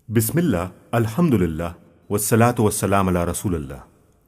बिस्मिल्लाह, अल्हम्दुलिल्लाह, वस्सलातु वस्सलाम अला रसूलिल्लाह।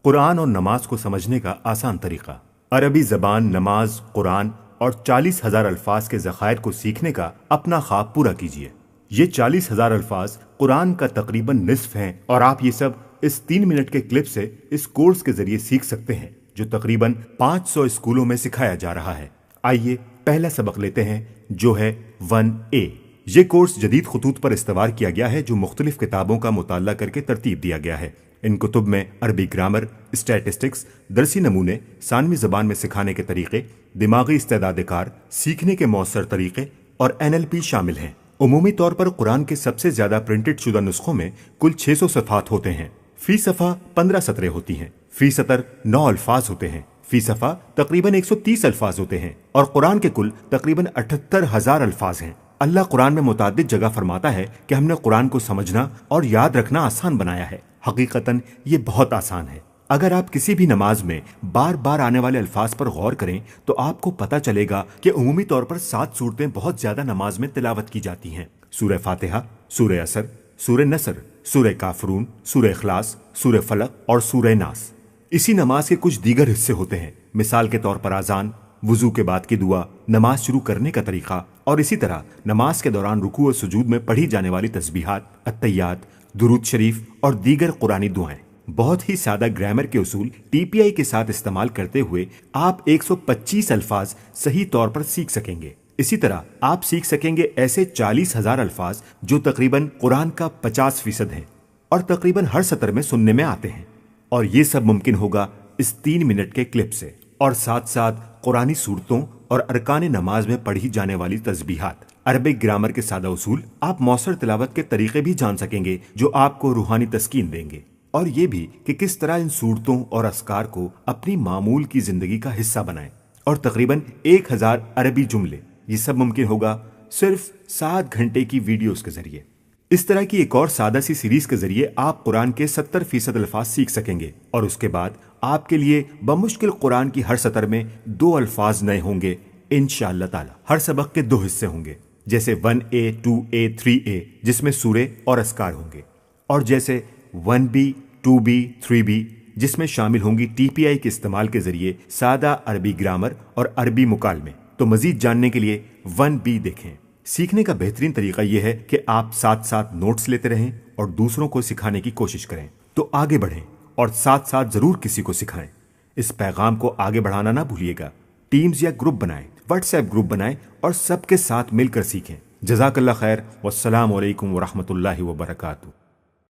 कुरान और नमाज को समझने का आसान तरीका। अरबी ज़बान, नमाज, कुरान और 40,000 अल्फाज के ज़खायर को सीखने का अपना ख्वाब पूरा कीजिए। ये 40,000 अल्फाज कुरान का तकरीबन निस्फ हैं और आप ये सब इस 3 मिनट के क्लिप से इस कोर्स के जरिए सीख सकते हैं जो तकरीबन 500 स्कूलों में सिखाया जा रहा है। आइए पहला सबक लेते हैं जो है 1A। ये कोर्स जदीद खतूत पर इस्तवार किया गया है जो मुख्तलिफ किताबों का मुताला करके तरतीब दिया गया है। इन कुतुब में अरबी ग्रामर, स्टैटिस्टिक्स, दरसी नमूने, सानवी ज़बान में सिखाने के तरीके, दिमागी इस्तेदाद-ए-कार, सीखने के मौसर तरीके और NLP शामिल हैं। उमूमी तौर पर कुरान के सबसे ज्यादा प्रिंटेड शुदा नुस्खों में कुल 600 सफ़ात होते हैं। फी सफ़ा 15 सतरें होती हैं। फी सतर 9 अल्फाज होते हैं। फी सफ़ा तकरीबन 130 अल्फाज होते हैं और कुरान के कुल तकरीबन 78,000 अल्फाज हैं। अल्लाह कुरान में मुताद्दिद जगह फरमाता है कि हमने कुरान को समझना और याद रखना आसान बनाया है। हकीकतन ये बहुत आसान है। अगर आप किसी भी नमाज में बार बार आने वाले अल्फाज पर गौर करें तो आपको पता चलेगा कि उमूमी तौर पर 7 सूरतें बहुत ज्यादा नमाज में तिलावत की जाती हैं। सूरह फातिहा, सूरह असर, सूरह नसर, सूरह काफरून, सूरह इखलास, सूरह फलक और सूरह नास। इसी नमाज के कुछ दीगर हिस्से होते हैं, मिसाल के तौर पर आजान, वुजू के बाद की दुआ, नमाज शुरू करने का तरीका और इसी तरह नमाज के दौरान रुकू और सुजूद में पढ़ी जाने वाली तस्बीहात, अत्तहियात, दुरूद शरीफ और दीगर कुरानी दुआएं। बहुत ही सादा ग्रामर के उसूल TPI के साथ इस्तेमाल करते हुए आप 125 अल्फाज सही तौर पर सीख सकेंगे। इसी तरह आप सीख सकेंगे ऐसे 40,000 अल्फाज जो तकरीबन कुरान का 50% हैं और तकरीबन हर सतर में सुनने में आते हैं। और ये सब मुमकिन होगा इस 3 मिनट के क्लिप से और साथ साथ कुरानी सूरतों और अरकान नमाज में पढ़ी जाने वाली तस्बीहात, अरबिक ग्रामर के सादा उसूल, आप मौसर तिलावत के तरीके भी जान सकेंगे जो आपको रूहानी तस्कीन देंगे। और ये भी कि किस तरह इन सूरतों और अस्कार को अपनी मामूल की जिंदगी का हिस्सा बनाएं। और तकरीबन 1000 अरबी जुमले। ये सब मुमकिन होगा सिर्फ 7 घंटे की वीडियोस के जरिए। इस तरह की एक और सादा सी सीरीज के जरिए आप कुरान के 70% अल्फाज सीख सकेंगे और उसके बाद आपके लिए बमुश्किल कुरान की हर सतर में 2 अल्फाज नए होंगे इंशाअल्लाह ताला। हर सबक के 2 हिस्से होंगे, जैसे 1A, 2A, 3A जिसमें सूरे और अस्कार होंगे, और जैसे 1B, 2B, 3B जिसमें शामिल होंगी TPI के इस्तेमाल के जरिए सादा अरबी ग्रामर और अरबी मुकालमे। तो मजीद जानने के लिए 1B देखें। सीखने का बेहतरीन तरीका यह है कि आप साथ साथ नोट्स लेते रहें और दूसरों को सिखाने की कोशिश करें। तो आगे बढ़ें और साथ साथ जरूर किसी को सिखाएं। इस पैगाम को आगे बढ़ाना ना भूलिएगा। टीम्स या ग्रुप बनाएं, व्हाट्सएप ग्रुप बनाएं और सबके साथ मिलकर सीखें। जज़ाकल्लाह खैर। वस्सलामु अलैकुम वरहमतुल्लाहि वबरकातुहू।